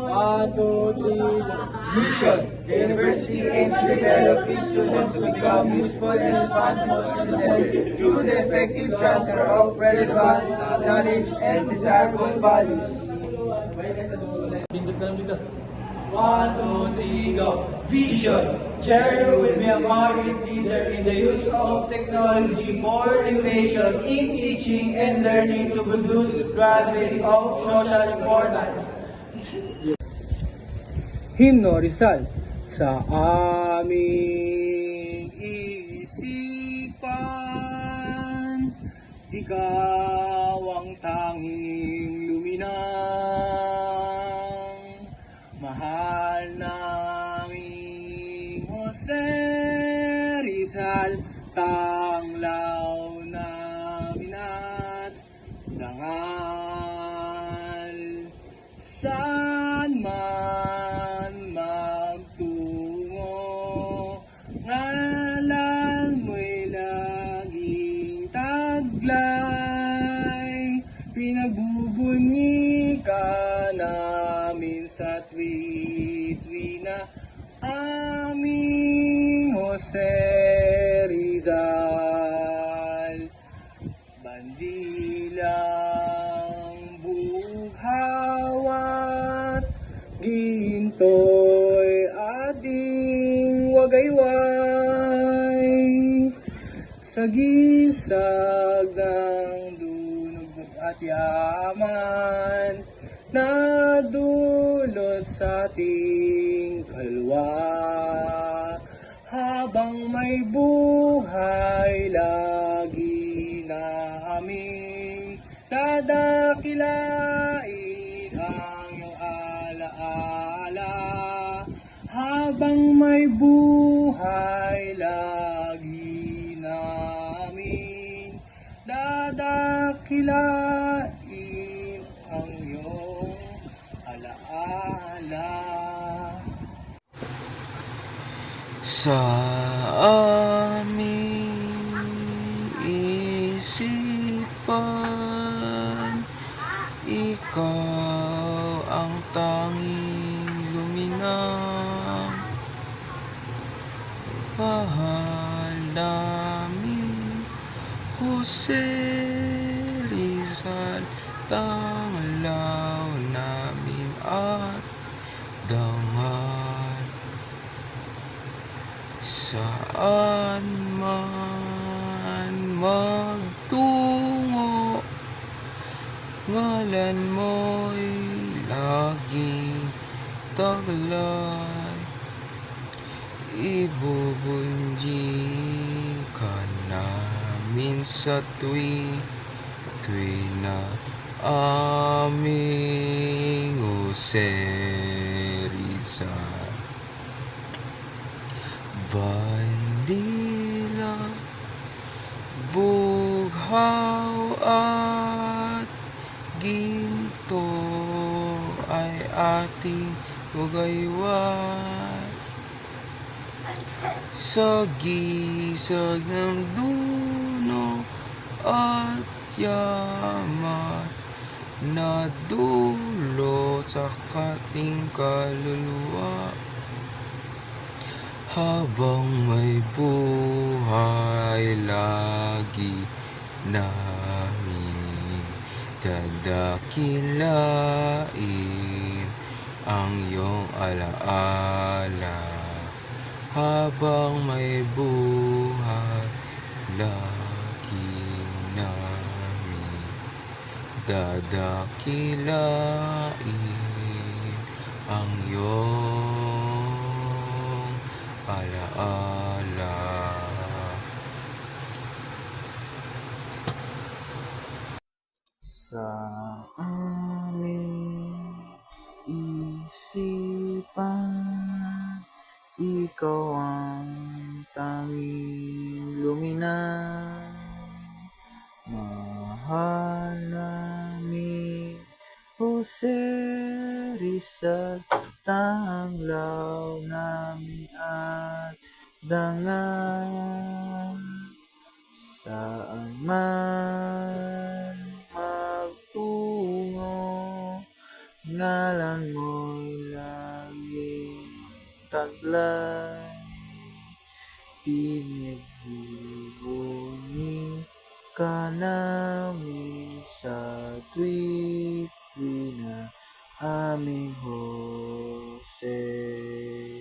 One, two, three, mission. The university aims to develop its students to become useful and responsible citizens through the effective transfer of relevant knowledge and desirable values. One, two, three, go. Vision. Jerry will be a market leader in the use of technology for innovation in teaching and learning to produce graduates of social importance. Himno Rizal, sa aming isipan, ikaw ang tanging luminang, mahal naming Jose Rizal, tanglaw namin at dangal, saan man magtungo, ngalan mo'y laging taglay, pinagbubunyi ka namin sa tuwi-tuwi na aming Jose Rizal. Bandilang bughawat, ginto'y ating wagayway, sa gisag ng dunog at yaman, nadulot sa ating kalwa. Habang may buhay, lagi naming dadakilain ang iyong alaala. Habang may buhay, lagi namin dadakilain ang iyong alaala. Sa aming isipan, ikaw ang tanging luminang, mahal namin Jose Rizal, tanglaw namin at dangal, saan man magtungo, ngalan mo'y laging taglay, ibubunyi ka namin sa tuwi-tuwi na aming Jose Rizal. Bandila, bughaw at ginto ay ating wagayway, sa gisag ng duno at yaman, nadulot sa ating kaluluwa. Habang may buhay, lagi namin dadakilain ang iyong alaala. Habang may buhay, lagi namin dadakilain ang iyong alaala. Sa aming isipan, ikaw ang tanging luminang, mahal namin Jose Rizal, tanglaw namin at dangal, saan man magtungo, ngalan mo'y laging taglay, pinagbubuni ka namin sa tuwi na aming Jose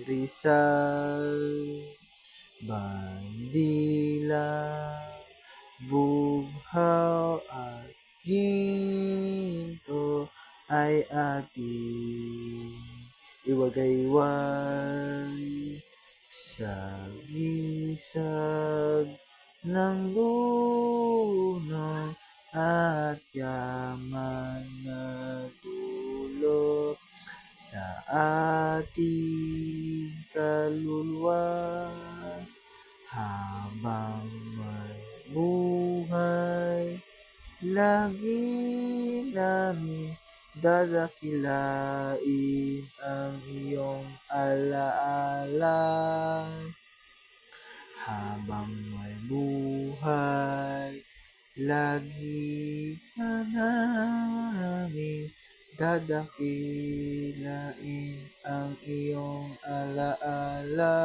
Rizal. Bandila, bughaw at ginto ay ating iwagayway sa gisag ng lunong at yaman na dulot sa ating kaluluwa. Habang may buhay, lagi namin dadakilain ang iyong alaala. Habang may buhay, lagi ka namin dadakilain ang iyong alaala.